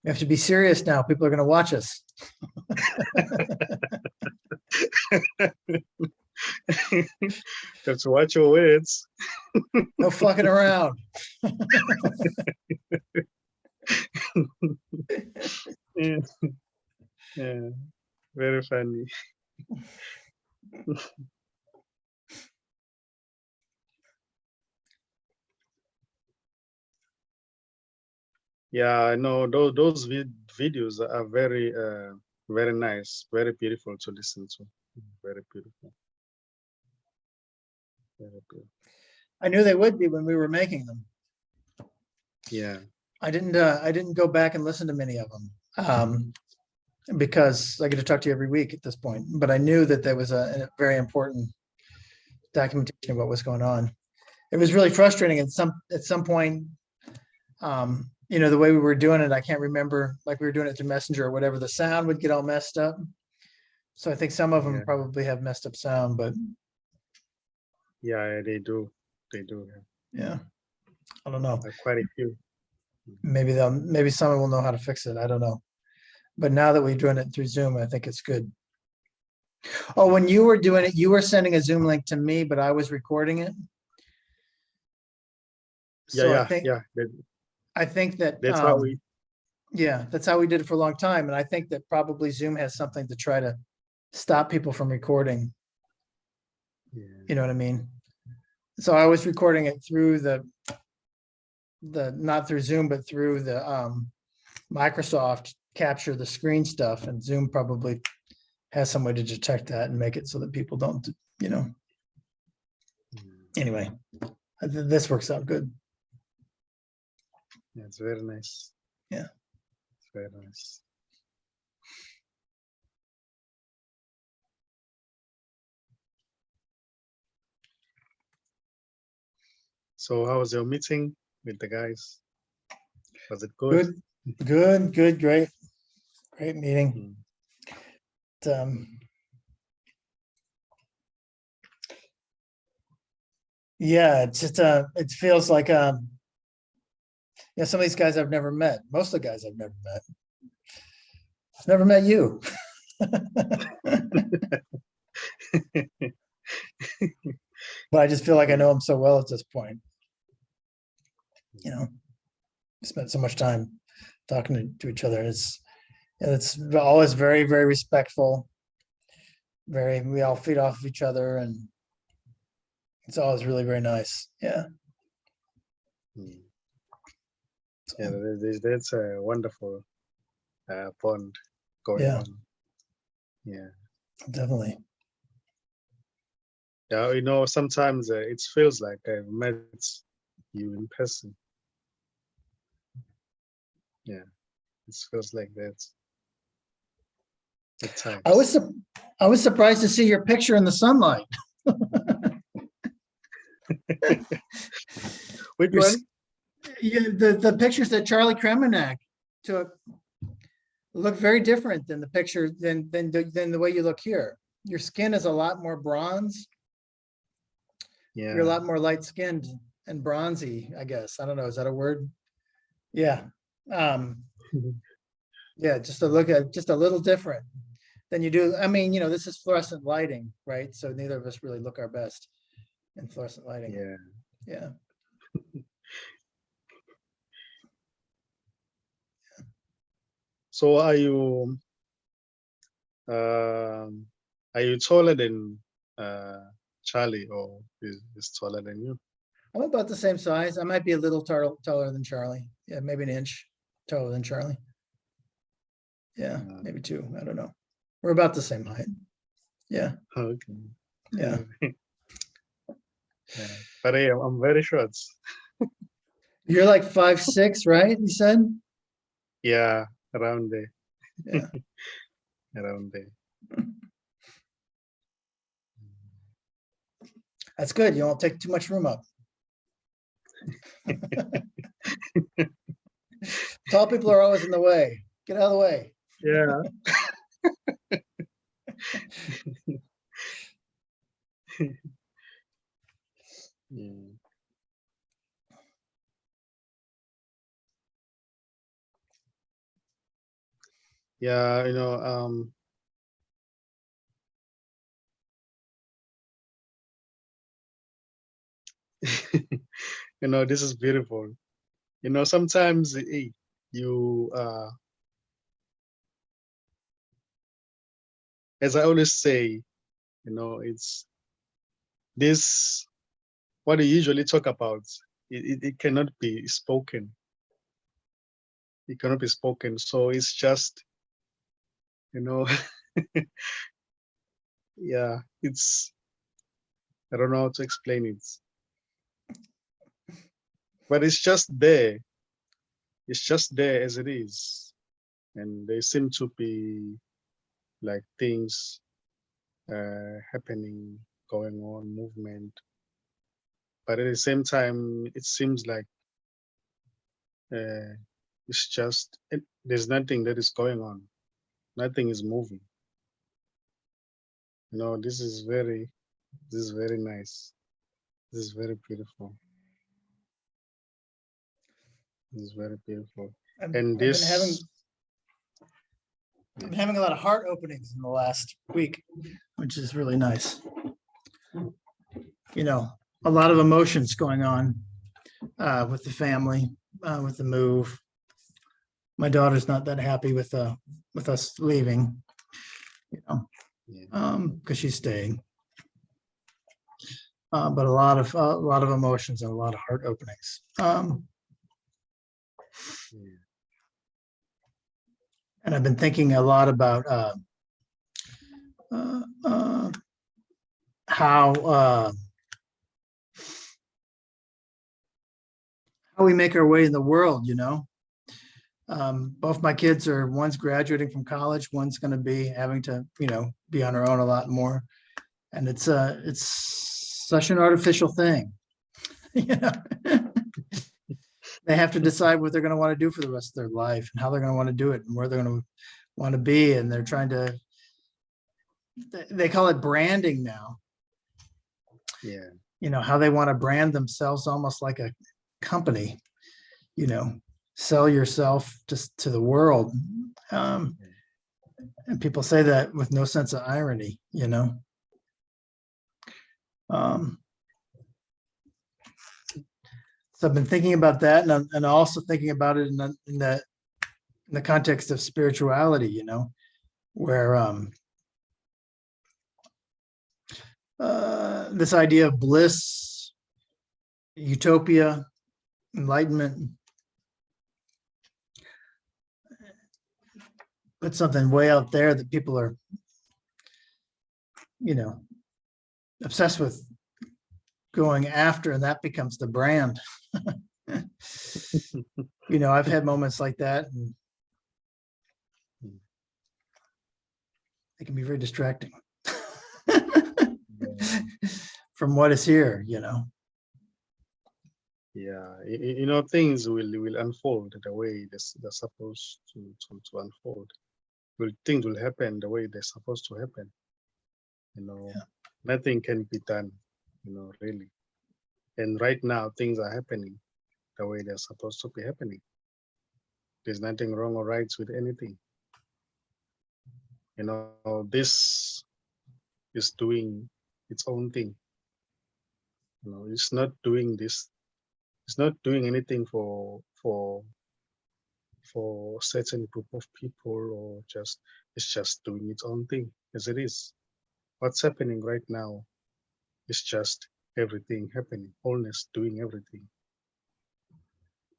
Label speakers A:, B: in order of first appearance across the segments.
A: We have to be serious now. People are going to watch us.
B: Have to watch your words.
A: No fucking around.
B: Yeah. Yeah, very funny. Yeah, I know those videos are very very nice, very beautiful to listen to. Very beautiful. Very beautiful.
A: I knew they would be when we were making them.
B: Yeah.
A: I didn't go back and listen to many of them because I get to talk to you every week at this point. But I knew that there was a very important documentation of what was going on. It was really frustrating at some point. The way we were doing it, I can't remember, like we were doing it through Messenger or whatever, the sound would get all messed up. So I think some of them
B: Yeah.
A: probably have messed up sound, but
B: Yeah, they do. They do.
A: yeah, I don't know.
B: Quite a few.
A: Maybe someone will know how to fix it. I don't know. But now that we're doing it through Zoom, I think it's good. Oh, when you were doing it, you were sending a Zoom link to me, but I was recording it. So
B: Yeah,
A: I think that
B: that's how we.
A: yeah, that's how we did it for a long time. And I think that probably Zoom has something to try to stop people from recording.
B: Yeah.
A: You know what I mean? So I was recording it through the not through Zoom, but through the Microsoft capture the screen stuff, and Zoom probably has some way to detect that and make it so that people don't, anyway, this works out good.
B: Yeah, it's very nice.
A: Yeah.
B: It's very nice. So how was your meeting with the guys? Was it good?
A: Good, great meeting. Yeah, it's just it feels like some of these guys I've never met. Most of the guys I've never met. I've never met you. But I just feel like I know them so well at this point. Spent so much time talking to each other. It's always very, very respectful. We all feed off of each other, and it's always really very nice. Yeah.
B: Yeah, that's a wonderful bond going on. Yeah,
A: definitely.
B: Yeah, sometimes it feels like I've met you in person. Yeah, it feels like that at times.
A: I was surprised to see your picture in the sunlight.
B: Which one?
A: The pictures that Charlie Kremenak took look very different than the picture than the way you look here. Your skin is a lot more bronze.
B: Yeah.
A: You're a lot more light skinned and bronzy, I guess. I don't know. Is that a word? Yeah. Yeah, just to look at just a little different than you do. I mean, this is fluorescent lighting, right? So neither of us really look our best in fluorescent lighting.
B: Yeah.
A: Yeah.
B: So are you taller than Charlie, or is taller than you?
A: I'm about the same size. I might be a little taller than Charlie. Yeah, maybe an inch taller than Charlie. Yeah, maybe two. I don't know. We're about the same height. Yeah.
B: Okay.
A: Yeah.
B: Yeah. But I'm very short.
A: You're like 5'6", right? You said?
B: Yeah, around there.
A: Yeah.
B: Around there.
A: That's good. You won't take too much room up. Tall people are always in the way. Get out of the way.
B: Yeah. Yeah. Yeah, this is beautiful. Sometimes you, as I always say, it's this, what you usually talk about, it cannot be spoken. It cannot be spoken. So it's just, you know, yeah, I don't know how to explain it, but it's just there. It's just there as it is. And there seem to be like things happening, going on, movement. But at the same time, it seems like uh, there's nothing that is going on. Nothing is moving. This is very nice. This is very beautiful. This is very beautiful. And
A: I've been
B: this,
A: having a lot of heart openings in the last week, which is really nice. A lot of emotions going on with the family, with the move. My daughter's not that happy with us leaving,
B: yeah,
A: because she's staying. But a lot of emotions and a lot of heart openings.
B: yeah,
A: And I've been thinking a lot about how we make our way in the world. Both my kids one's graduating from college, one's going to be having to, be on her own a lot more. And it's such an artificial thing. They have to decide what they're going to want to do for the rest of their life and how they're going to want to do it and where they're going to want to be. And they're trying to, they call it branding now.
B: yeah,
A: How they want to brand themselves almost like a company, sell yourself just to the world. And people say that with no sense of irony. So I've been thinking about that, and also thinking about it in the context of spirituality, where this idea of bliss, utopia, enlightenment, put something way out there that people are, obsessed with going after, and that becomes the brand. I've had moments like that, and it can be very distracting from what is here.
B: yeah. Things will unfold the way they're supposed to unfold. Things will happen the way they're supposed to happen.
A: Yeah.
B: Nothing can be done, really. And right now, things are happening the way they're supposed to be happening. There's nothing wrong or right with anything. This is doing its own thing. It's not doing this. It's not doing anything for a certain group of people, or it's just doing its own thing as it is. What's happening right now is just everything happening. Wholeness doing everything.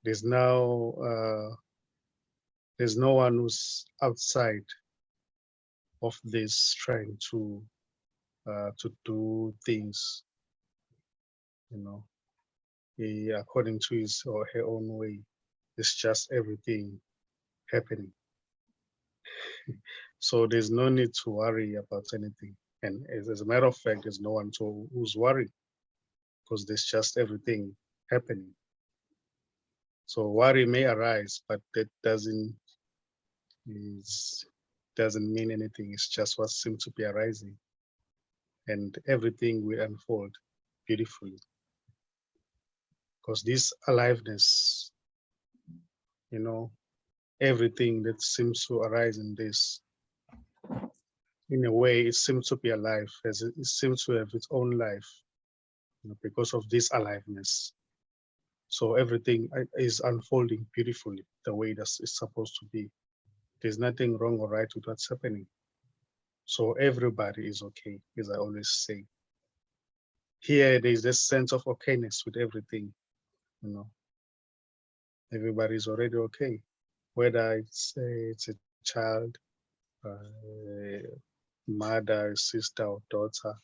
B: There's now there's no one who's outside of this trying to do things, according to his or her own way. It's just everything happening. So there's no need to worry about anything. And as a matter of fact, there's no one who's worried, because there's just everything happening. So worry may arise, but that doesn't mean anything. It's just what seems to be arising, and everything will unfold beautifully, because this aliveness, everything that seems to arise in this, in a way, it seems to be alive, as it seems to have its own life, because of this aliveness. So everything is unfolding beautifully the way that it's supposed to be. There's nothing wrong or right with what's happening. So everybody is okay, as I always say. Here, there's this sense of okayness with everything, Everybody's already okay, whether it's a child, mother, sister, or daughter.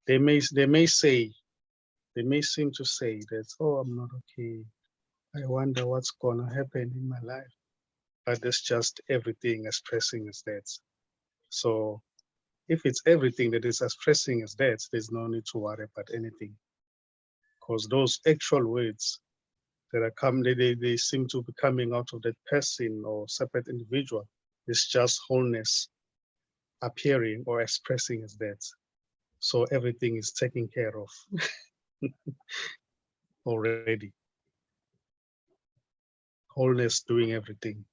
B: They may seem to say that, oh, I'm not okay. I wonder what's gonna happen in my life. But it's just everything expressing as that. So if it's everything that is expressing as that, there's no need to worry about anything. Because those actual words that are coming, they seem to be coming out of that person or separate individual. It's just wholeness appearing or expressing as that. So everything is taken care of already. Wholeness doing everything.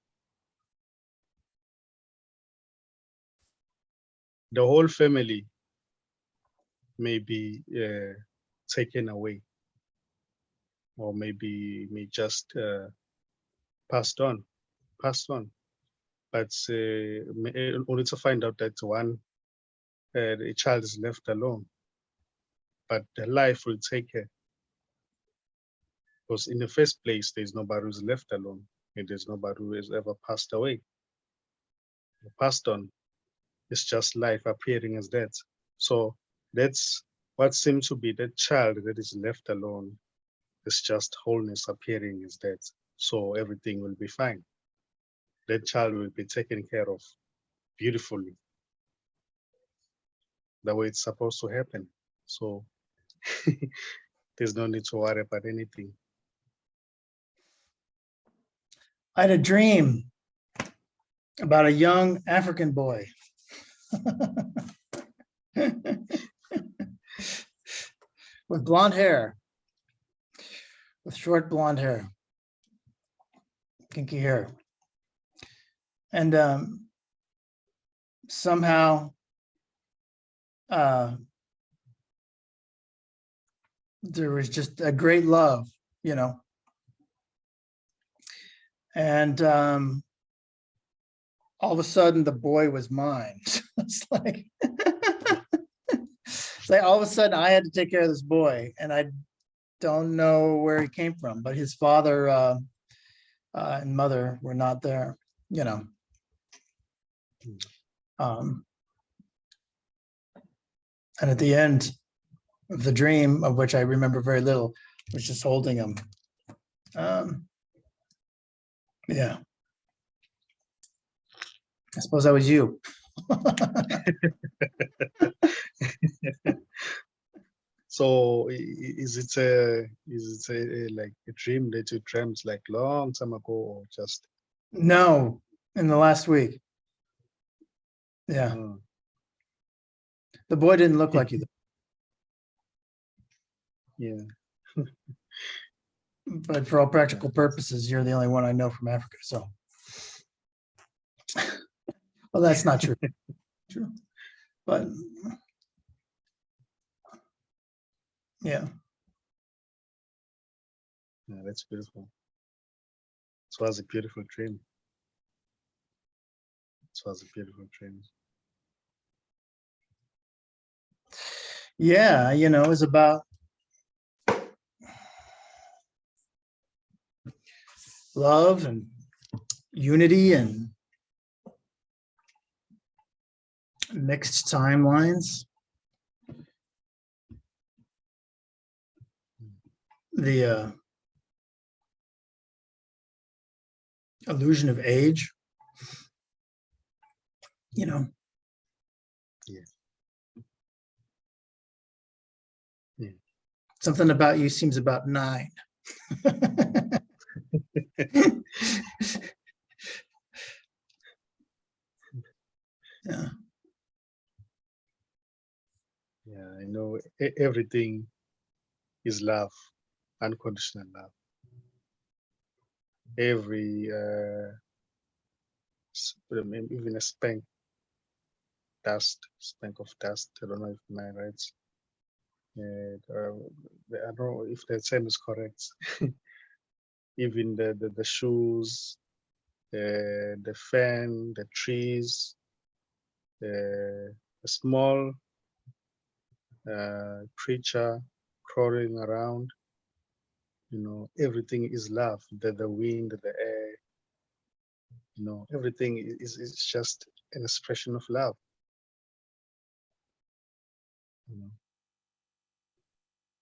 B: The whole family may be taken away, or maybe may just passed on. But only to find out that the child is left alone. But the life will take her. Because in the first place, there's nobody who's left alone. And there's nobody who has ever passed away. Or passed on. It's just life appearing as that. So that's what seems to be that child that is left alone. It's just wholeness appearing as that. So everything will be fine. That child will be taken care of beautifully, the way it's supposed to happen. So there's no need to worry about anything.
A: I had a dream about a young African boy. With blonde hair, with short blonde hair, kinky hair. And somehow there was just a great love, and all of a sudden the boy was mine. It's like, it's like all of a sudden I had to take care of this boy, and I don't know where he came from, but his father and mother were not there, and at the end of the dream, of which I remember very little, was just holding him. Yeah. I suppose that was you.
B: So is it like a dream that you dreamt like long time ago, or just?
A: No, in the last week. Yeah. The boy didn't look like you.
B: Yeah.
A: But for all practical purposes, you're the only one I know from Africa. So, well, that's not true. True. But yeah.
B: Yeah, that's beautiful. It was a beautiful dream. It was a beautiful dream.
A: Yeah, it was about love and unity and mixed timelines. The illusion of age,
B: Yeah.
A: Something about you seems about 9. Yeah.
B: Yeah, I know everything is love, unconditional love. Every maybe even a spank of dust. I don't know if my right. I don't know if the term is correct. Even the shoes, the fan, the trees, a small creature crawling around. Everything is love. The wind, the air. Everything is just an expression of love.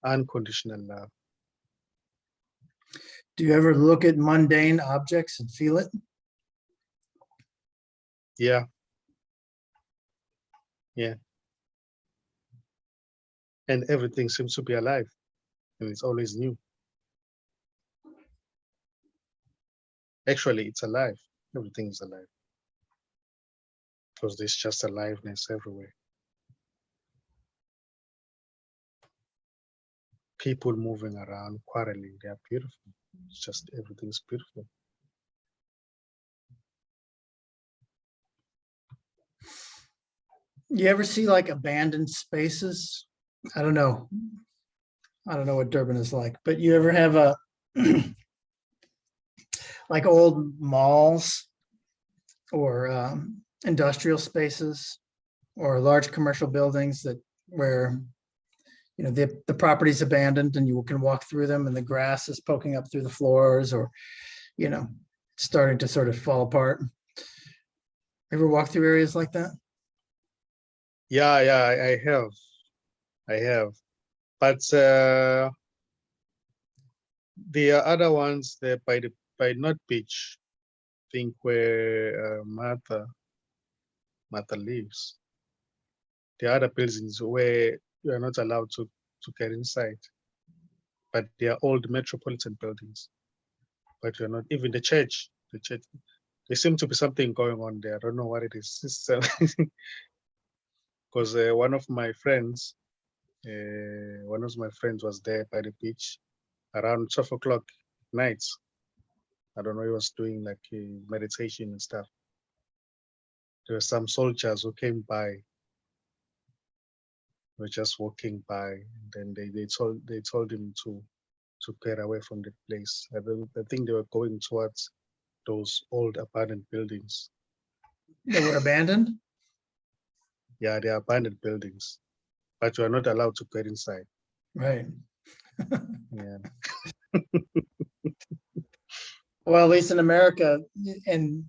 B: Unconditional love.
A: Do you ever look at mundane objects and feel it?
B: Yeah. Yeah. And everything seems to be alive, and it's always new. Actually, it's alive. Everything is alive. Because there's just aliveness everywhere. People moving around, quarreling, they are beautiful. It's just everything's beautiful.
A: You ever see like abandoned spaces? I don't know. I don't know what Durban is like, but you ever have a like old malls or industrial spaces or large commercial buildings that where the property's abandoned and you can walk through them and the grass is poking up through the floors or starting to sort of fall apart. Ever walk through areas like that?
B: Yeah, I have. But the other ones there by North Beach, I think where Martha lives. The other buildings where you are not allowed to get inside. But they are old metropolitan buildings. But you're not, even the church, there seems to be something going on there. I don't know what it is. Because one of my friends was there by the beach around 12 o'clock nights. I don't know, he was doing like meditation and stuff. There were some soldiers who came by, were just walking by, and then they told him to get away from the place. I think they were going towards those old abandoned buildings.
A: They were abandoned?
B: Yeah, they are abandoned buildings, but you are not allowed to get inside.
A: Right.
B: Yeah.
A: Well, at least in America, in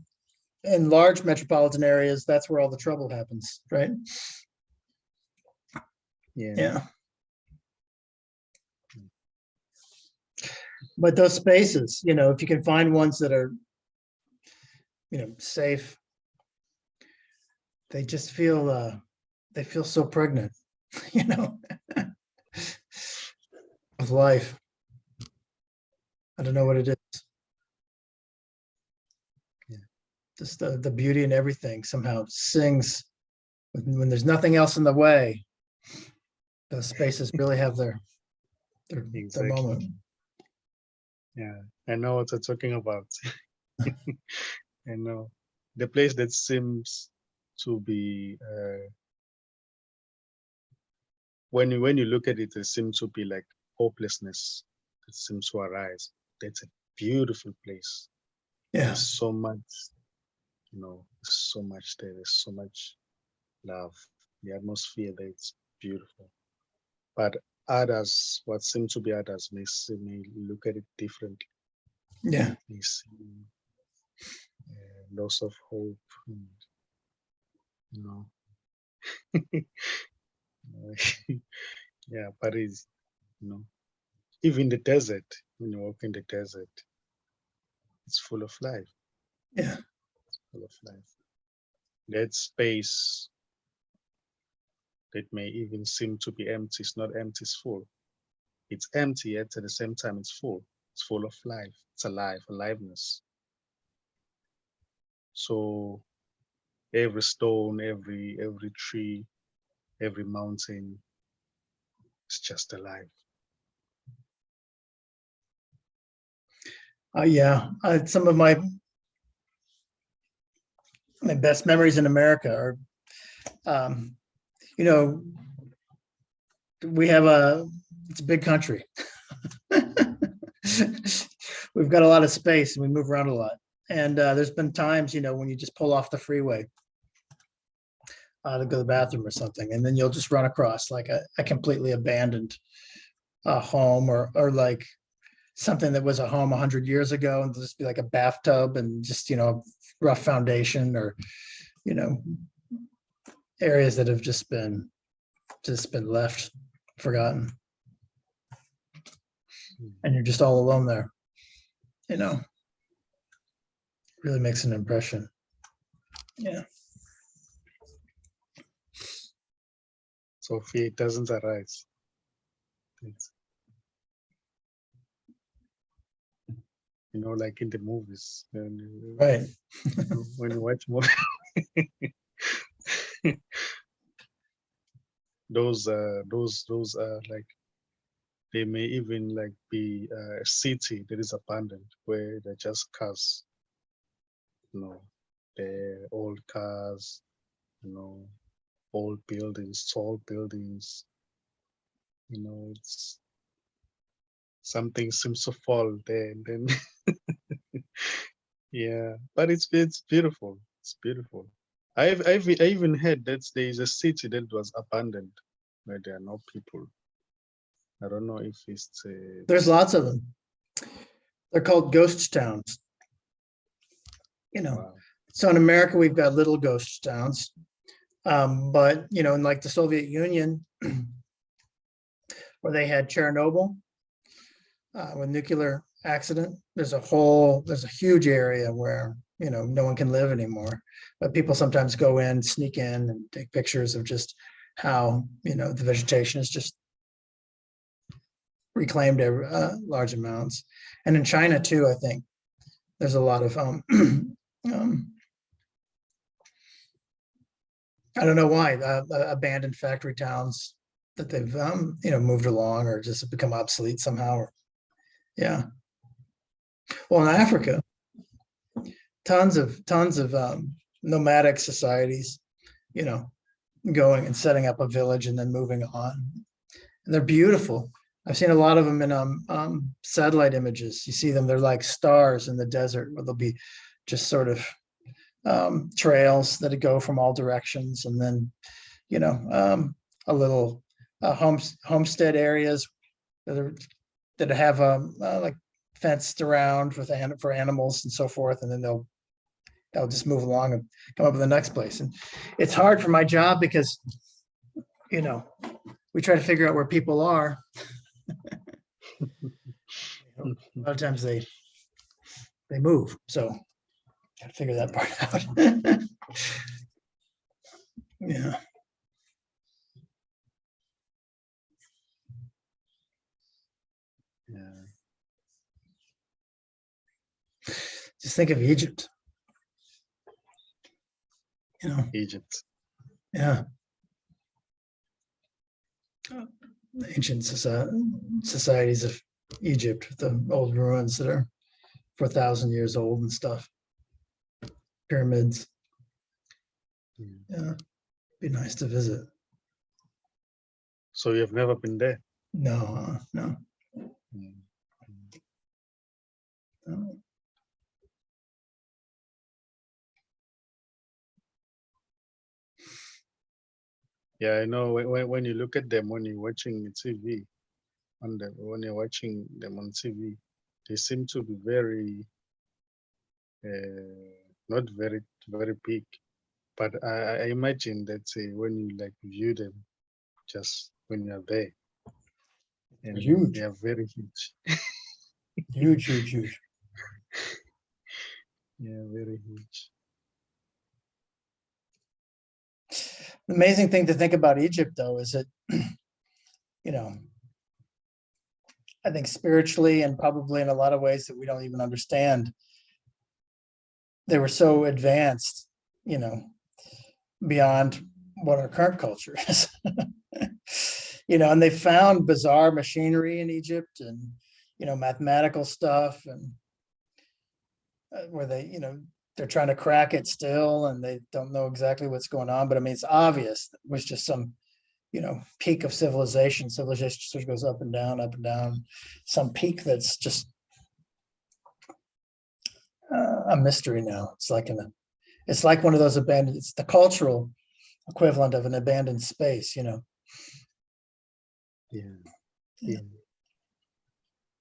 A: large metropolitan areas, that's where all the trouble happens, right? Yeah. But those spaces, if you can find ones that are, safe, they just feel, they feel so pregnant, of life. I don't know what it is.
B: Yeah.
A: Just the beauty and everything somehow sings when there's nothing else in the way. Those spaces really have their
B: Exactly.
A: moment.
B: Yeah, I know what you're talking about. I know the place that seems to be when you look at it, it seems to be like hopelessness. It seems to arise. That's a beautiful place.
A: Yeah.
B: There's so much, there's so much there. There's so much love. The atmosphere there, it's beautiful. But others, what seem to be others, may look at it differently.
A: Yeah.
B: They see loss of hope, and, yeah, but it's, even the desert, when you walk in the desert, it's full of life.
A: Yeah.
B: It's full of life. That space that may even seem to be empty, it's not empty, it's full. It's empty, yet at the same time it's full. It's full of life. It's alive, aliveness. So every stone, every tree, every mountain, it's just alive.
A: Yeah. Some of my my best memories in America are, you know, it's a big country. We've got a lot of space and we move around a lot. And there's been times, when you just pull off the freeway to go to the bathroom or something, and then you'll just run across like a completely abandoned home or like something that was a home 100 years ago, and there'll just be like a bathtub and just, rough foundation, or, areas that have just been left, forgotten. And you're just all alone there, really makes an impression. Yeah.
B: So fear doesn't arise. Like in the movies.
A: Right.
B: When you watch movies, those are like, they may even like be a city that is abandoned, where they're just cars, they're old cars, old buildings, tall buildings, it's something seems to fall there, and then yeah, but it's beautiful. It's beautiful. I even heard that there is a city that was abandoned where there are no people. I don't know if it's
A: There's lots of them. They're called ghost towns.
B: wow.
A: So in America, we've got little ghost towns. But, in like the Soviet Union, where they had Chernobyl with nuclear accident, there's a huge area where, no one can live anymore. But people sometimes go in, sneak in, and take pictures of just how, the vegetation is just reclaimed large amounts. And in China too, I think there's a lot of I don't know why abandoned factory towns that they've moved along or just become obsolete somehow. Yeah. Well, in Africa, tons of nomadic societies, going and setting up a village and then moving on. And they're beautiful. I've seen a lot of them in satellite images. You see them, they're like stars in the desert, where there'll be just sort of trails that go from all directions, and then a little homestead areas that have like fenced around for animals and so forth, and then they'll just move along and come up with the next place. And it's hard for my job because we try to figure out where people are. A lot of times they move, so gotta figure that part out. Yeah.
B: Yeah.
A: Just think of Egypt.
B: Egypt.
A: Yeah. Ancient societies of Egypt, with the old ruins that are 4,000 years old and stuff. Pyramids. Yeah, be nice to visit.
B: So you've never been there?
A: No.
B: Mm.
A: No.
B: Yeah, I know. When you look at them, when you're watching TV, when you're watching them on TV, they seem to be very, not very big. But I imagine that when you like view them, just when you're there, and
A: Huge.
B: they are very huge.
A: Huge.
B: Yeah, very huge.
A: The amazing thing to think about Egypt, though, is that, I think spiritually and probably in a lot of ways that we don't even understand, they were so advanced, beyond what our current culture is. And they found bizarre machinery in Egypt, and, mathematical stuff, and where they, they're trying to crack it still and they don't know exactly what's going on. But I mean, it's obvious it was just some, peak of civilization. Civilization just goes up and down, some peak that's just a mystery now. It's like one of those abandoned, it's the cultural equivalent of an abandoned space,
B: Yeah.
A: Yeah.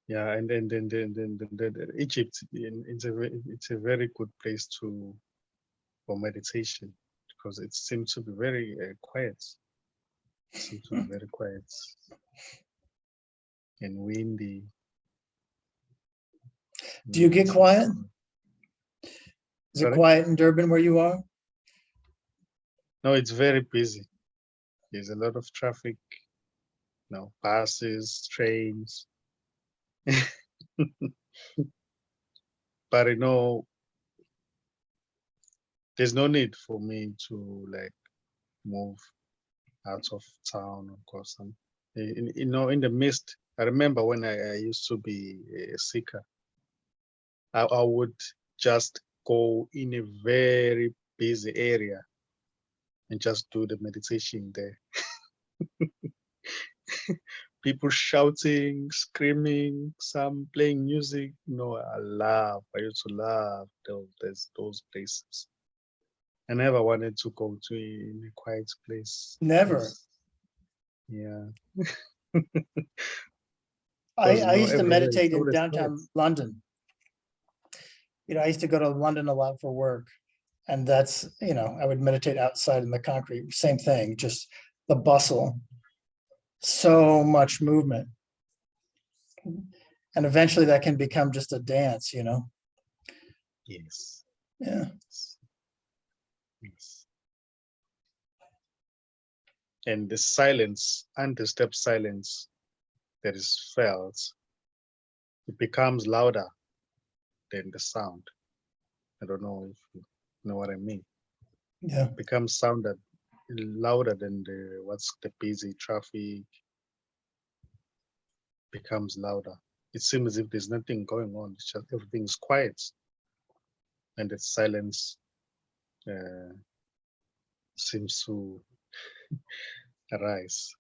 B: Yeah, and then Egypt, it's a very good place for meditation because it seems to be very quiet. It seems to be very quiet and windy.
A: Do you get quiet? Is it
B: Sorry?
A: quiet in Durban where you are?
B: No, it's very busy. There's a lot of traffic, buses, trains. But there's no need for me to like move out of town or something. In the midst, I remember when I used to be a seeker, I would just go in a very busy area and just do the meditation there. People shouting, screaming, some playing music. I used to love those places. I never wanted to go to a quiet place.
A: Never.
B: Yeah.
A: I used to
B: everywhere is
A: meditate in
B: always quiet.
A: downtown London. I used to go to London a lot for work. And that's, I would meditate outside in the concrete, same thing, just the bustle, so much movement. And eventually that can become just a dance,
B: Yes.
A: Yeah.
B: Yes. And the silence, undisturbed silence that is felt, it becomes louder than the sound. I don't know if you know what I mean.
A: Yeah.
B: It becomes sounded louder than the busy traffic becomes louder. It seems as if there's nothing going on. It's just everything's quiet, and the silence seems to arise.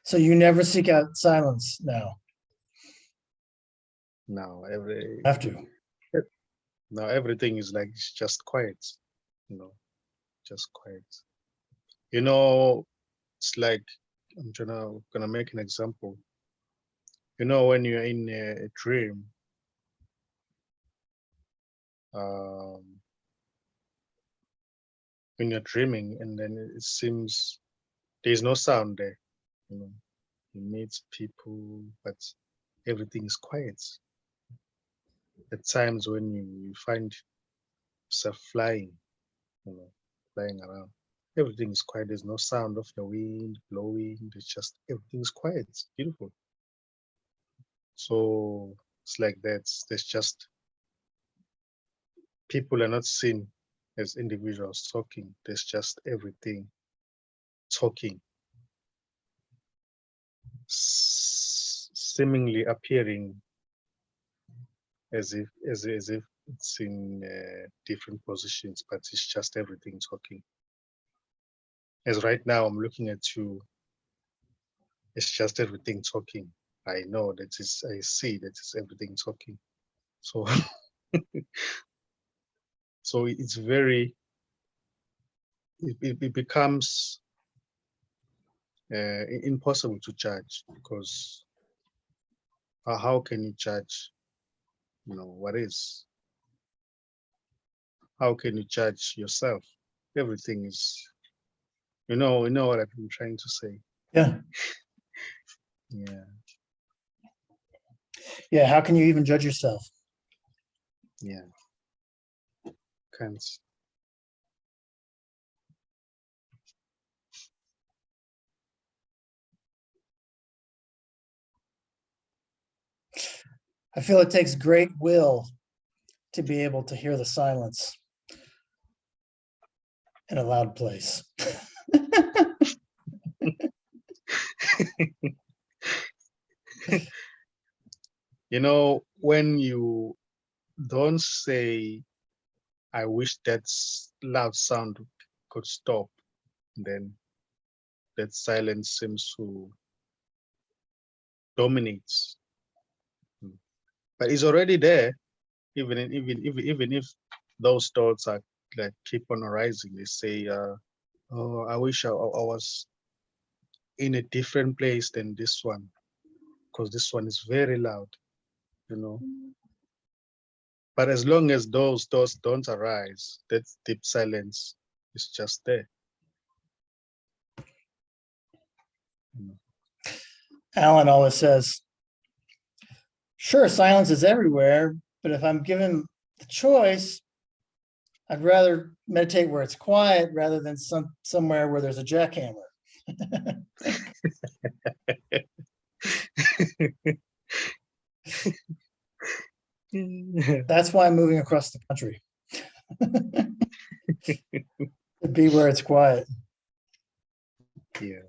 A: So you never seek out silence now.
B: Now
A: Have to.
B: now everything is like it's just quiet, just quiet. It's like I'm gonna make an example. When you're in a dream, when you're dreaming, and then it seems there's no sound there. You meet people, but everything is quiet. At times when you find yourself flying, flying around, everything is quiet. There's no sound of the wind blowing. There's just everything's quiet. It's beautiful. So it's like that. There's just people are not seen as individuals talking. There's just everything talking, seemingly appearing as if it's in different positions, but it's just everything talking. As right now I'm looking at you, it's just everything talking. I know that I see that it's everything talking. So so it's very it becomes impossible to judge, because how can you judge what is? How can you judge yourself? Everything is, you know what I've been trying to say.
A: Yeah.
B: Yeah.
A: Yeah. How can you even judge yourself?
B: Yeah. Can't.
A: I feel it takes great will to be able to hear the silence in a loud place.
B: When you don't say I wish that loud sound could stop. Then that silence seems to dominate. But it's already there, even if those thoughts are like keep on arising. They say, "Oh, I wish I was in a different place than this one, because this one is very loud," you know. But as long as those thoughts don't arise, that deep silence is just there. You know.
A: Alan always says, sure, silence is everywhere, but if I'm given the choice, I'd rather meditate where it's quiet rather than somewhere where there's a jackhammer. That's why I'm moving across the country. To be where it's quiet.
B: Yeah,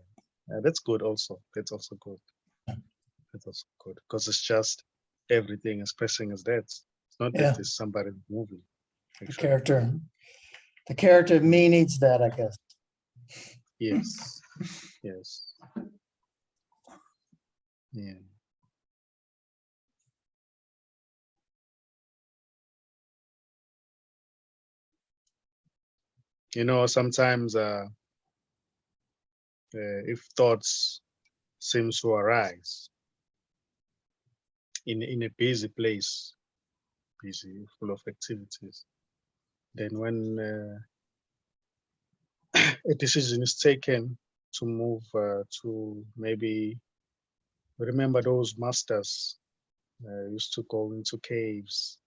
B: that's good also. That's also good. That's also good, because it's just everything expressing as that. It's not
A: Yeah.
B: that there's somebody moving.
A: The
B: Actually.
A: character of me needs that, I guess.
B: Yes. Yes. Yeah. You know, sometimes if thoughts seems to arise in a busy place, busy, full of activities, then when a decision is taken to move to maybe remember those masters used to go into caves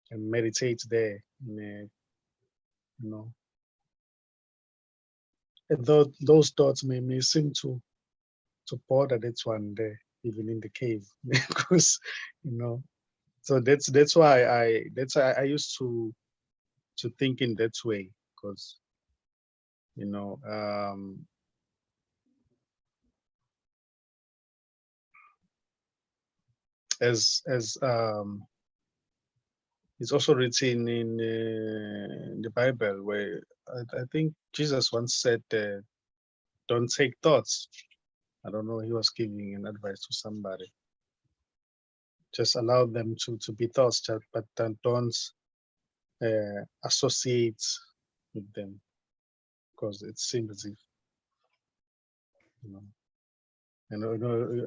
B: and meditate there, you know, and those thoughts may seem to bother that one there, even in the cave, because you know. So that's why I used to think in that way, because you know, as it's also written in the Bible, where I think Jesus once said, "Don't take thoughts." I don't know. He was giving an advice to somebody. Just allow them to be thoughts, but then don't associate with them, because it seems as if, you know. And I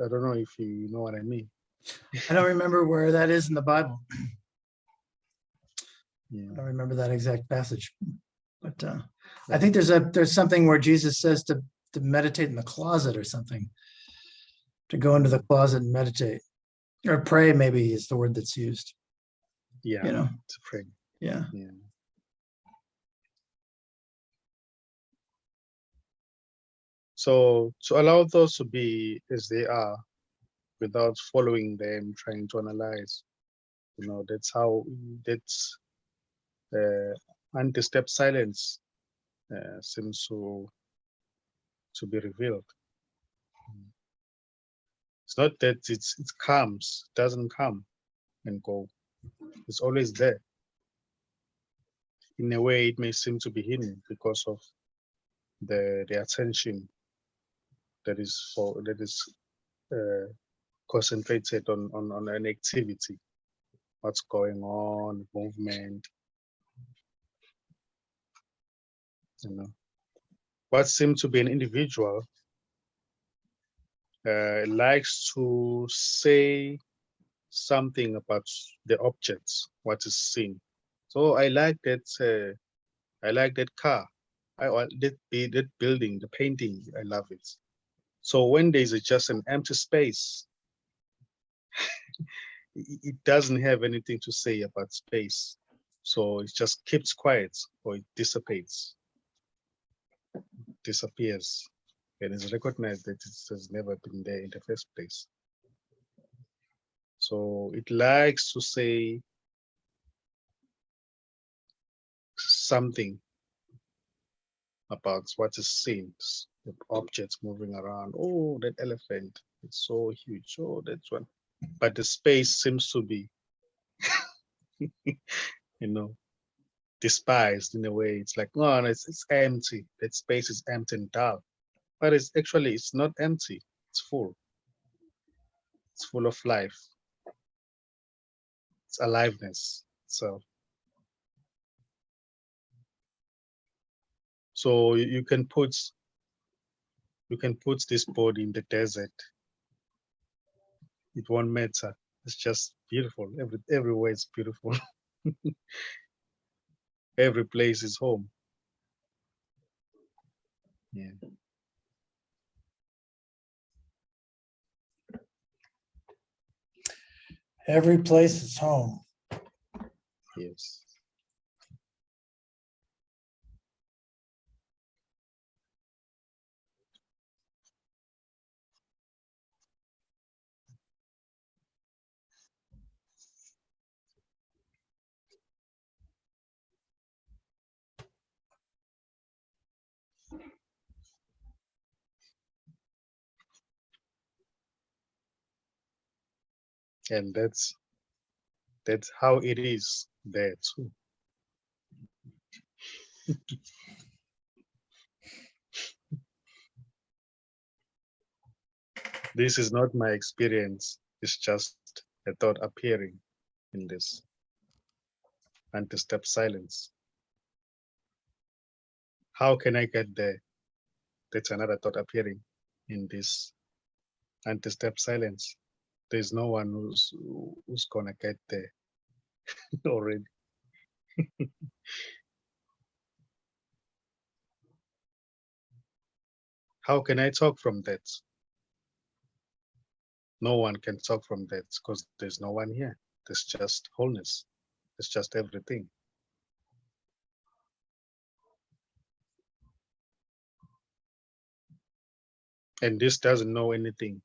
B: don't know if you know what I mean.
A: I don't remember where that is in the Bible.
B: Yeah.
A: I don't remember that exact passage, but I think there's something where Jesus says to meditate in the closet or something, to go into the closet and meditate or pray. Maybe is the word that's used.
B: Yeah.
A: You know.
B: To pray.
A: Yeah.
B: Yeah. So to allow those to be as they are, without following them, trying to analyze, you know, that's anti-step silence seems to be revealed. It's not that it comes, it doesn't come and go. It's always there. In a way, it may seem to be hidden because of the attention that is concentrated on an activity, what's going on, movement, you know. What seems to be an individual likes to say something about the objects, what is seen. So I like that. I like that car. That building, the painting. I love it. So when there's just an empty space, it doesn't have anything to say about space. So it just keeps quiet, or it dissipates, disappears, and is recognized that it has never been there in the first place. So it likes to say something about what is seen, the objects moving around. Oh, that elephant, it's so huge. Oh, that's one. But the space seems to be, you know, despised in a way. It's like, no, it's empty. That space is empty and dark. But it's not empty. It's full. It's full of life. It's aliveness. So you can put this body in the desert. It won't matter. It's just beautiful. Everywhere is beautiful. Every place is home. Yeah.
A: Every place is home.
B: Yes. And that's how it is there too. This is not my experience. It's just a thought appearing in this anti-step silence. How can I get there? That's another thought appearing in this anti-step silence. There's no one who's gonna get there already. How can I talk from that? No one can talk from that because there's no one here. There's just wholeness. It's just everything. And this doesn't know anything.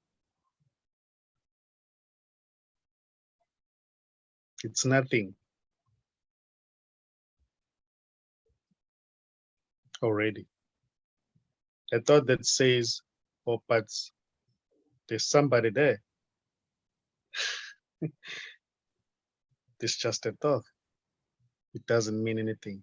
B: It's nothing already. A thought that says, oh, but there's somebody there. It's just a thought. It doesn't mean anything.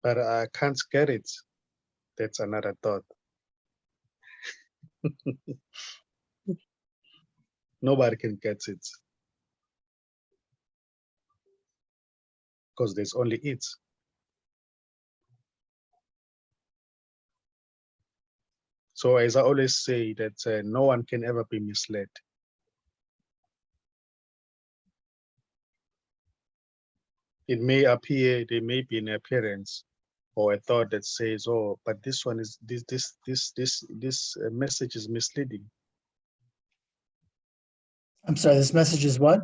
B: But I can't get it. That's another thought. Nobody can get it because there's only it. So as I always say that no one can ever be misled. It may appear, there may be an appearance or a thought that says, oh, but this one is this message is misleading.
A: I'm sorry, this message is what?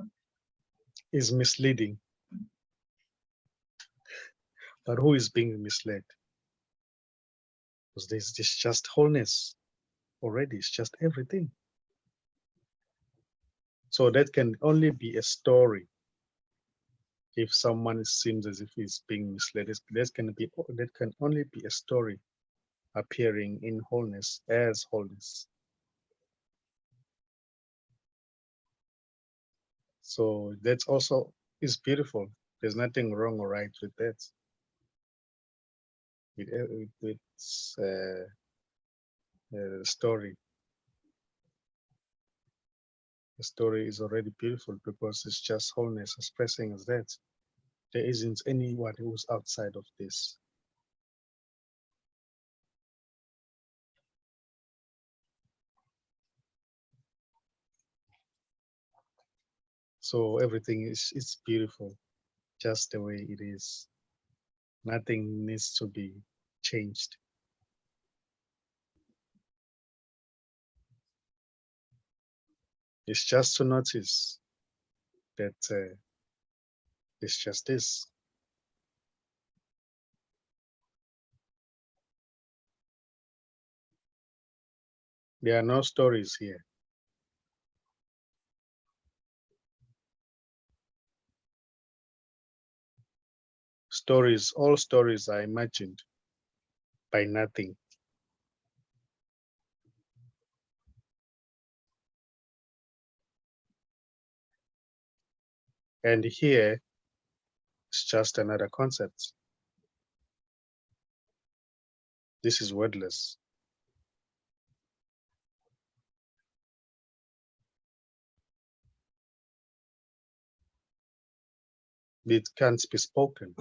B: Is misleading. But who is being misled? Because there's just wholeness already. It's just everything. So that can only be a story. If someone seems as if he's being misled, that can only be a story appearing in wholeness as wholeness. So that's also is beautiful. There's nothing wrong or right with that. It's a story. The story is already beautiful because it's just wholeness expressing as that. There isn't anyone who's outside of this. So everything is beautiful, just the way it is. Nothing needs to be changed. It's just to notice that it's just this. There are no stories here. Stories, all stories are imagined by nothing. And here, it's just another concept. This is wordless. It can't be spoken.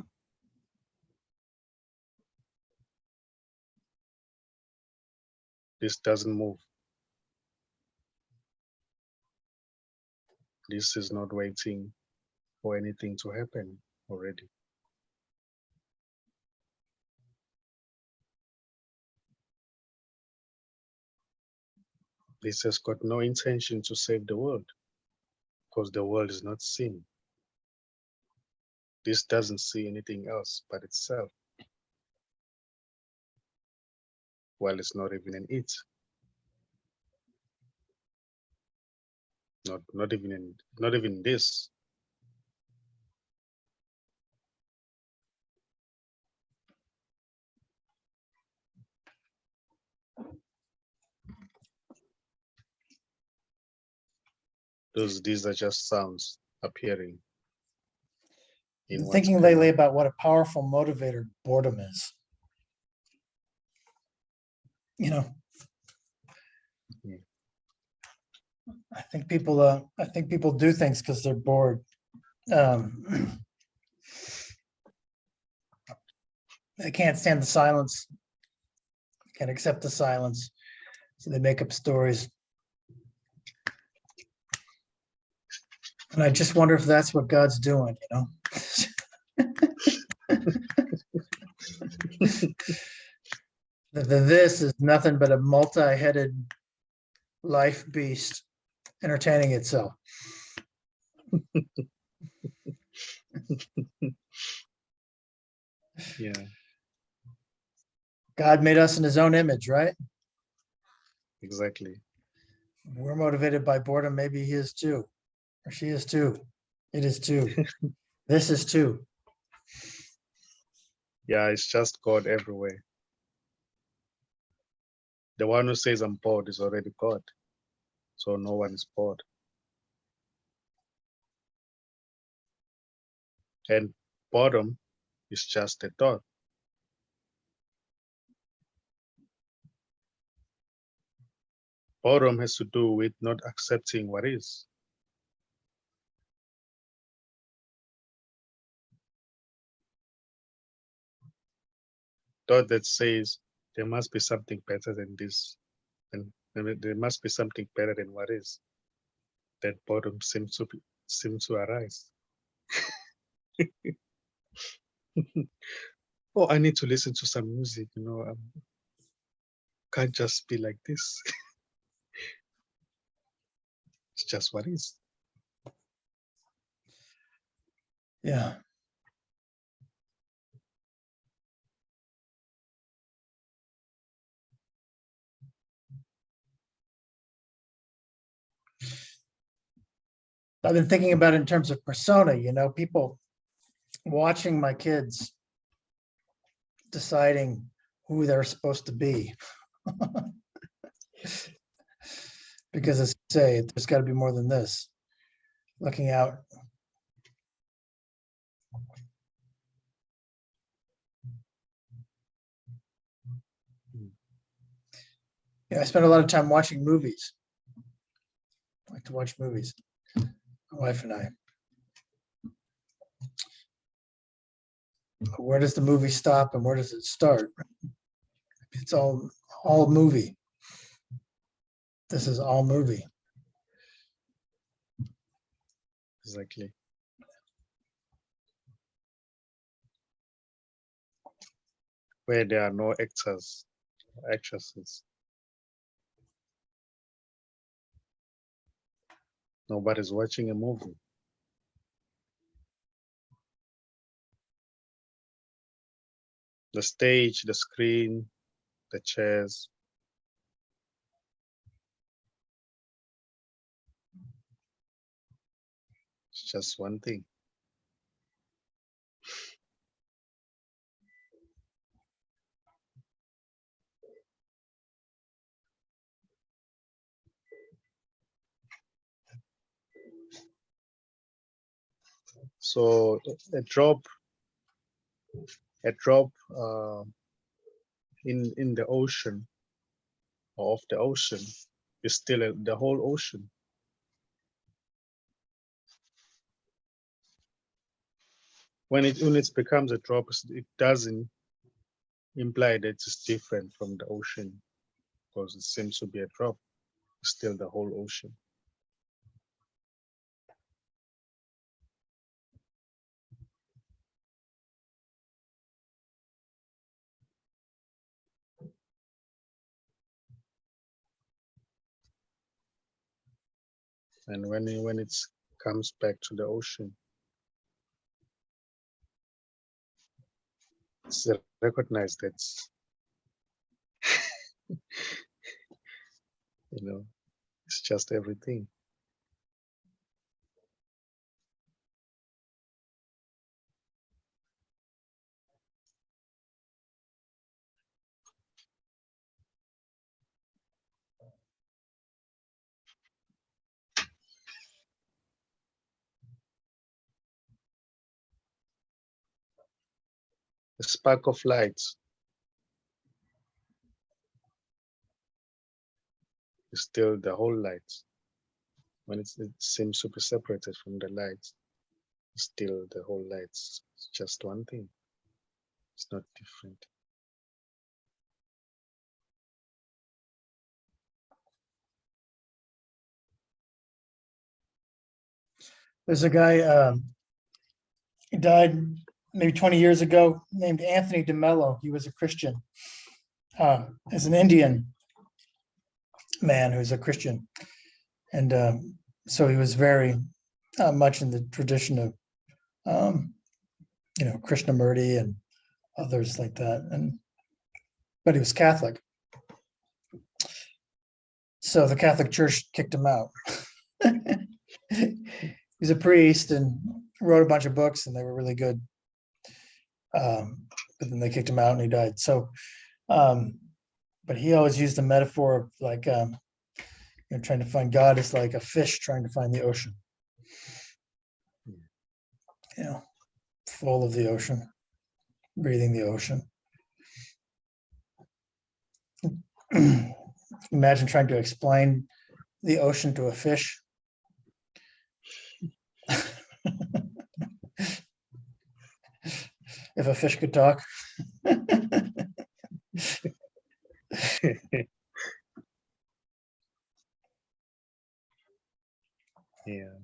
B: This doesn't move. This is not waiting for anything to happen already. This has got no intention to save the world because the world is not seen. This doesn't see anything else but itself. Well, it's not even in it. Not even this. These are just sounds appearing in
A: I'm
B: what's
A: thinking
B: going
A: lately
B: on.
A: about what a powerful motivator boredom is. You know,
B: Mm.
A: I think people do things because they're bored. They can't stand the silence, can't accept the silence, so they make up stories. And I just wonder if that's what God's doing, you know? This is nothing but a multi-headed life beast entertaining itself.
B: Yeah,
A: God made us in his own image, right?
B: exactly.
A: We're motivated by boredom. Maybe he is too, or she is too. It is too. This is too.
B: Yeah, it's just God everywhere. The one who says I'm bored is already God. So no one is bored. And boredom is just a thought. Boredom has to do with not accepting what is. Thought that says there must be something better than this, and there must be something better than what is. That boredom seems to arise. Oh, I need to listen to some music. Can't just be like this. It's just what is.
A: Yeah. I've been thinking about it in terms of persona, you know, people watching my kids deciding who they're supposed to be. Because as I say, there's got to be more than this. Looking out. Yeah, I spend a lot of time watching movies. I like to watch movies. My wife and I. Where does the movie stop and where does it start? It's all movie. This is all movie.
B: Exactly. Where there are no actors, actresses. Nobody's watching a movie. The stage, the screen, the chairs. It's just one thing. So a drop in the ocean or of the ocean is still the whole ocean. When it becomes a drop, it doesn't imply that it's different from the ocean, because it seems to be a drop. It's still the whole ocean. And when it comes back to the ocean, it's recognized that it's just everything. A spark of light is still the whole light. When it seems to be separated from the light, it's still the whole light. It's just one thing. It's not different.
A: There's a guy, he died maybe 20 years ago, named Anthony DeMello. He was a Christian. As an Indian man who's a Christian. And so he was very much in the tradition of, Krishnamurti and others like that. But he was Catholic. So the Catholic Church kicked him out. He's a priest and wrote a bunch of books, and they were really good. But then they kicked him out and he died. So, but he always used the metaphor of like, trying to find God is like a fish trying to find the ocean. Full of the ocean, breathing the ocean. Imagine trying to explain the ocean to a fish. If a fish could talk.
B: Yeah.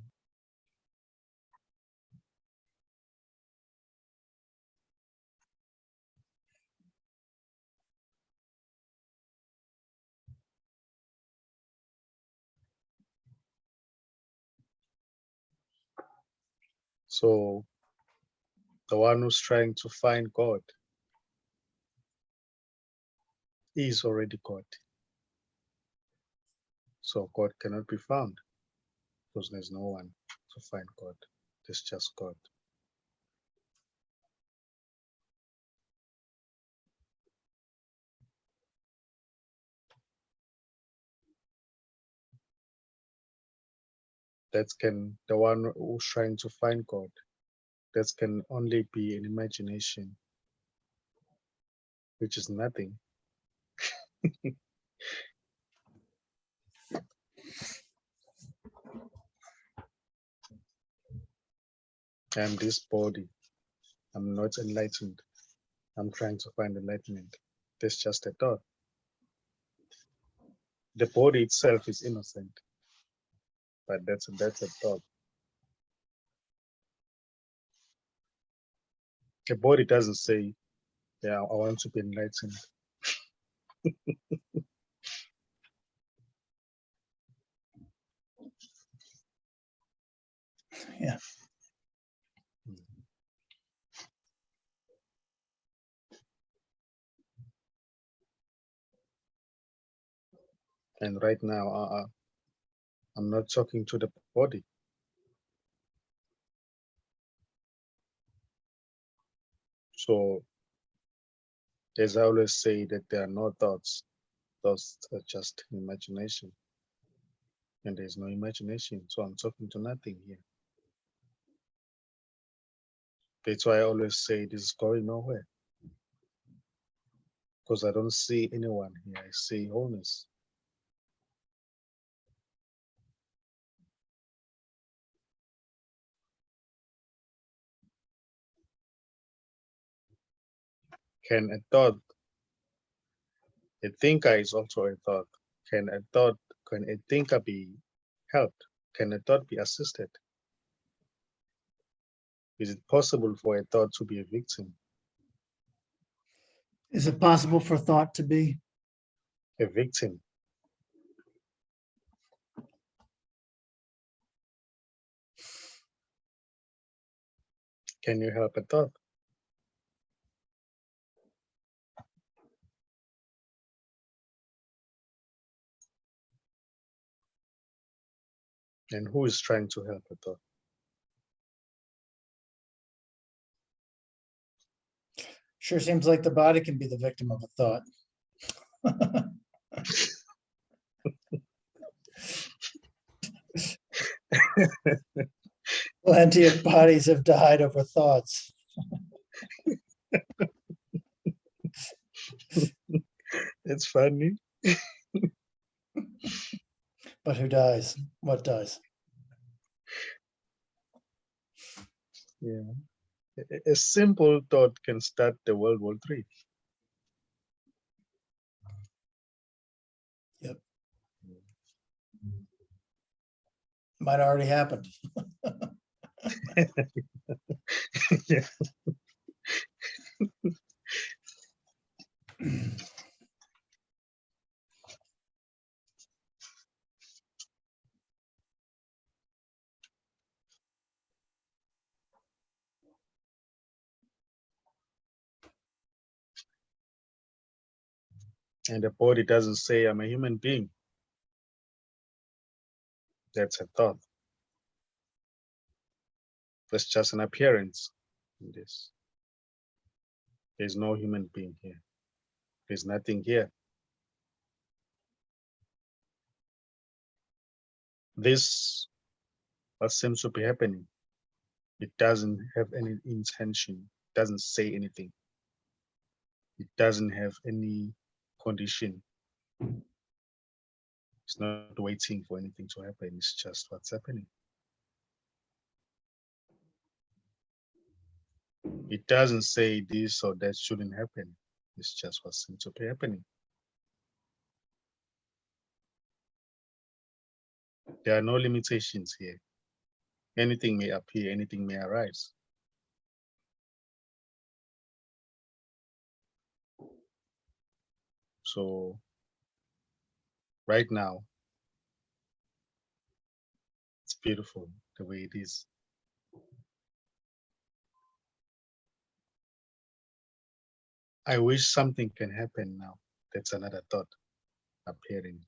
B: So the one who's trying to find God is already God. So God cannot be found because there's no one to find God. There's just God. The one who's trying to find God, that can only be an imagination, which is nothing. I'm this body. I'm not enlightened. I'm trying to find enlightenment. That's just a thought. The body itself is innocent, but that's a thought. The body doesn't say, "Yeah, I want to be enlightened."
A: Yeah.
B: And right now, I'm not talking to the body. So, as I always say, that there are no thoughts. Thoughts are just imagination. And there's no imagination. So I'm talking to nothing here. That's why I always say this is going nowhere. Because I don't see anyone here. I see wholeness. Can a thought, a thinker is also a thought. Can a thinker be helped? Can a thought be assisted? Is it possible for a thought to be a victim?
A: Is it possible for thought to be?
B: A victim. Can you help a thought? And who is trying to help a thought?
A: Sure seems like the body can be the victim of a thought. Plenty of bodies have died over thoughts.
B: It's funny.
A: But who dies? What dies?
B: Yeah. A simple thought can start the World War III.
A: Yep. Might already happened.
B: Yeah. And the body doesn't say I'm a human being. That's a thought. That's just an appearance in this. There's no human being here. There's nothing here. This, what seems to be happening, it doesn't have any intention, doesn't say anything. It doesn't have any condition. It's not waiting for anything to happen. It's just what's happening. It doesn't say this or that shouldn't happen. It's just what seems to be happening. There are no limitations here. Anything may appear, anything may arise. So right now, it's beautiful the way it is. I wish something can happen now. That's another thought appearing.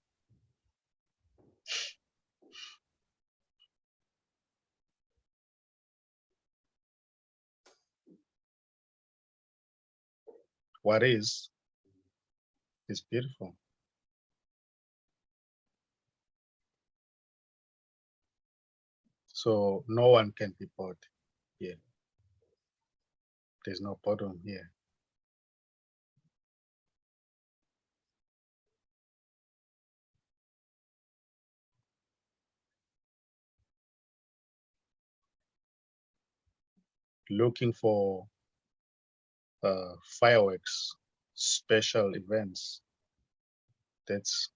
B: What is beautiful. So no one can be bored here. There's no boredom here. Looking for fireworks, special events. That's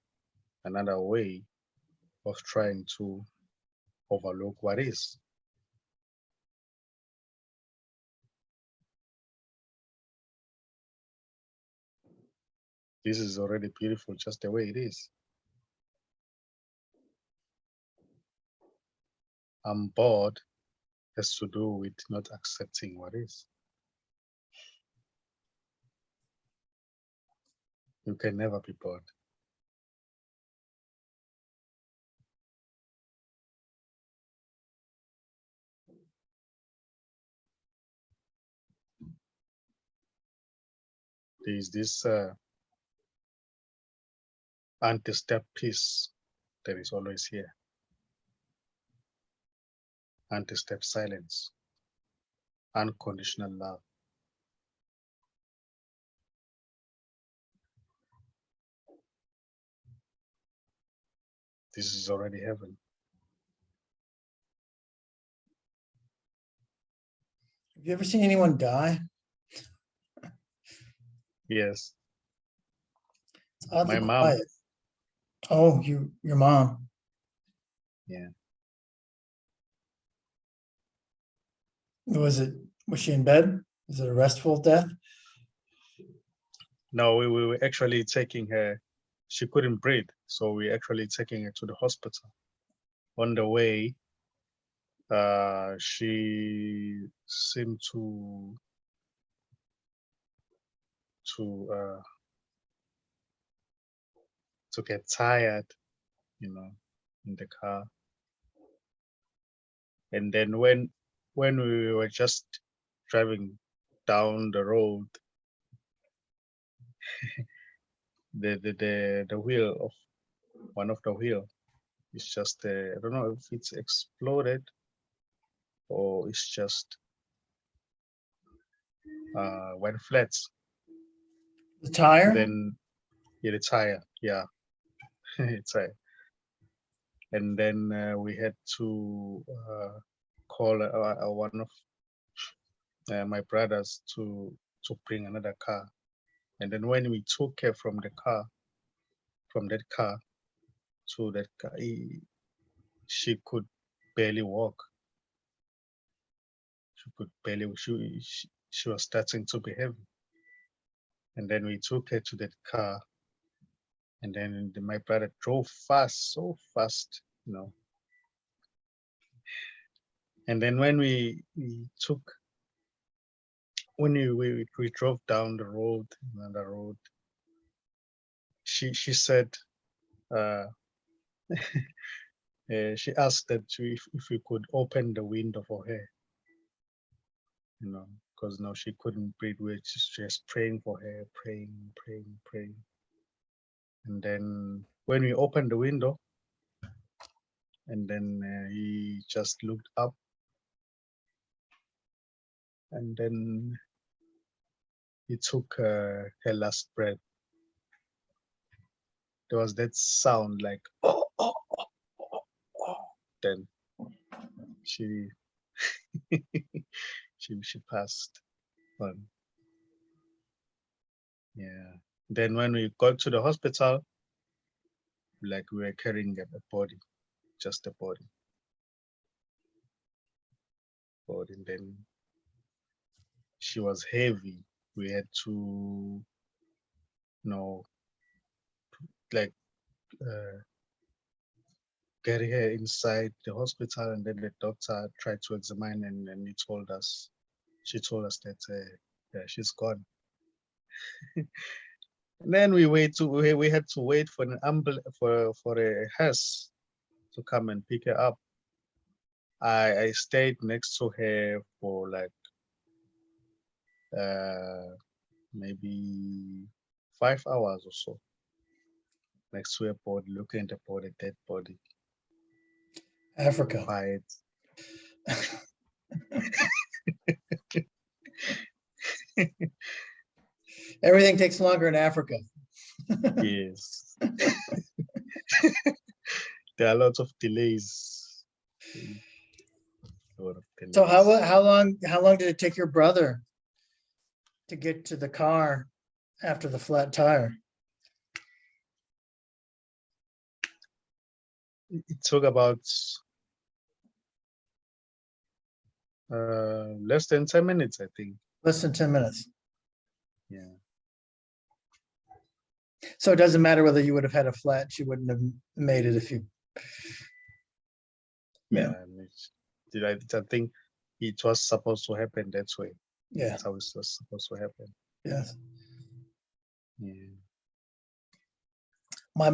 B: another way of trying to overlook what is. This is already beautiful just the way it is. I'm bored has to do with not accepting what is. You can never be bored. There's this anti-step piece that is always here. Anti-step silence. unconditional love. This is already heaven.
A: Have you ever seen anyone die?
B: Yes,
A: It's oddly
B: my mom.
A: quiet. Oh, your mom.
B: Yeah.
A: Was she in bed? Is it a restful death?
B: No, we were actually taking her. She couldn't breathe, so we actually taking her to the hospital. On the way, she seemed to to get tired, you know, in the car. And then when we were just driving down the road, the wheel of one of the wheel is just I don't know if it's exploded or it's just went flat.
A: The tire?
B: Then yeah, the tire, yeah, tire. And then we had to call one of my brothers to bring another car. And then when we took her from that car to that car, she could barely walk. She could barely. She was starting to be heavy. And then we took her to that car. And then my brother drove fast, so fast, you know. And then when we drove down the road, another road, she said, she asked that if we could open the window for her, you know, because now she couldn't breathe. We were just praying for her, praying. And then when we opened the window, and then he just looked up, and then he took her last breath. There was that sound like, oh, oh, oh, oh, oh. Then she she passed on. Yeah. Then when we got to the hospital, like we were carrying a body, just a body. And then she was heavy. We had to, you know, like get her inside the hospital, and then the doctor tried to examine, and she told us that yeah, she's gone. And then we had to wait for an ambulance for a hearse to come and pick her up. I stayed next to her for like maybe 5 hours or so, next to her body, looking at the body, dead body.
A: Africa.
B: Quiet.
A: Everything takes longer in Africa.
B: Yes. There are lots of delays. A lot of delays.
A: So how long did it take your brother to get to the car after the flat tire?
B: It took about less than 10 minutes, I think.
A: Less than 10 minutes.
B: Yeah.
A: So it doesn't matter whether you would have had a flat, she wouldn't have made it if you.
B: Yeah. I think it was supposed to happen that way.
A: Yeah.
B: That's how it was supposed to happen.
A: Yes.
B: Yeah.
A: My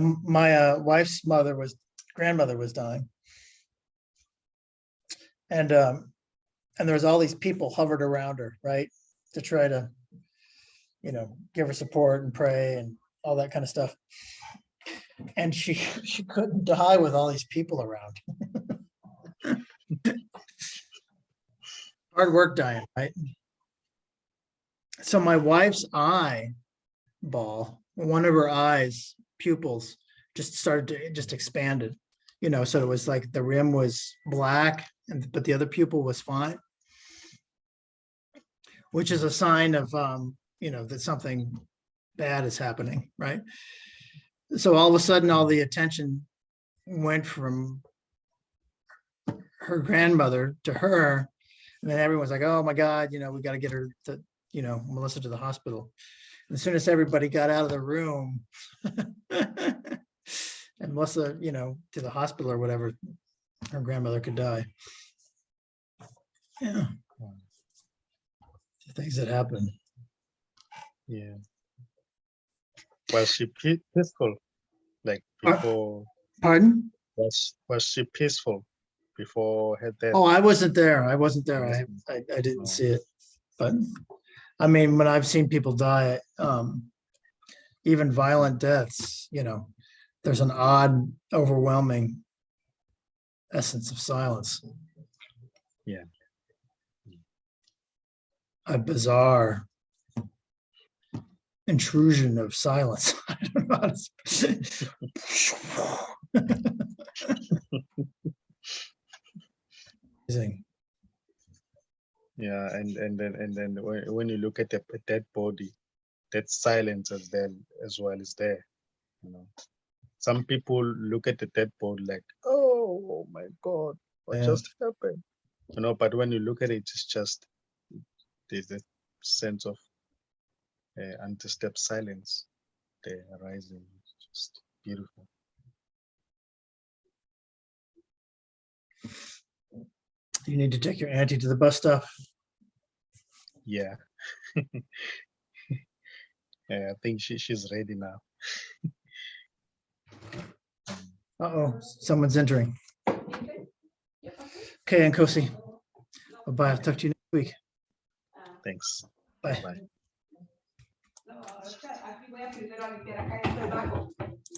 A: wife's grandmother was dying, and there was all these people hovered around her, right, to try to, give her support and pray and all that kind of stuff. And she couldn't die with all these people around. hard work dying, right? So my wife's eyeball, one of her eyes, pupils, just started to just expanded, so it was like the rim was black but the other pupil was fine, which is a sign of, that something bad is happening, right? So all of a sudden, all the attention went from her grandmother to her. And then everyone's like, oh my God, we got to get her to, Melissa to the hospital. And as soon as everybody got out of the room and Melissa, to the hospital or whatever, her grandmother could die. Yeah. Things that happen.
B: Yeah. Was she peaceful? Like before?
A: Pardon?
B: Was she peaceful before her death?
A: Oh, I wasn't there. I didn't see it. But I mean, when I've seen people die, even violent deaths, there's an odd, overwhelming essence of silence.
B: Yeah.
A: A bizarre intrusion of silence. I don't know how to say. Amazing.
B: Yeah, and then when you look at a dead body, that silence as well is there. Some people look at the dead body like, oh my God, what just happened? But when you look at it, it's just there's a sense of undisturbed silence there arising. It's just beautiful.
A: You need to take your auntie to the bus stop.
B: Yeah. Yeah, I think she's ready now.
A: Uh-oh, someone's entering. Okay, Nkosi. Bye-bye. I'll talk to you next week.
B: Thanks.
A: Bye.
B: Bye.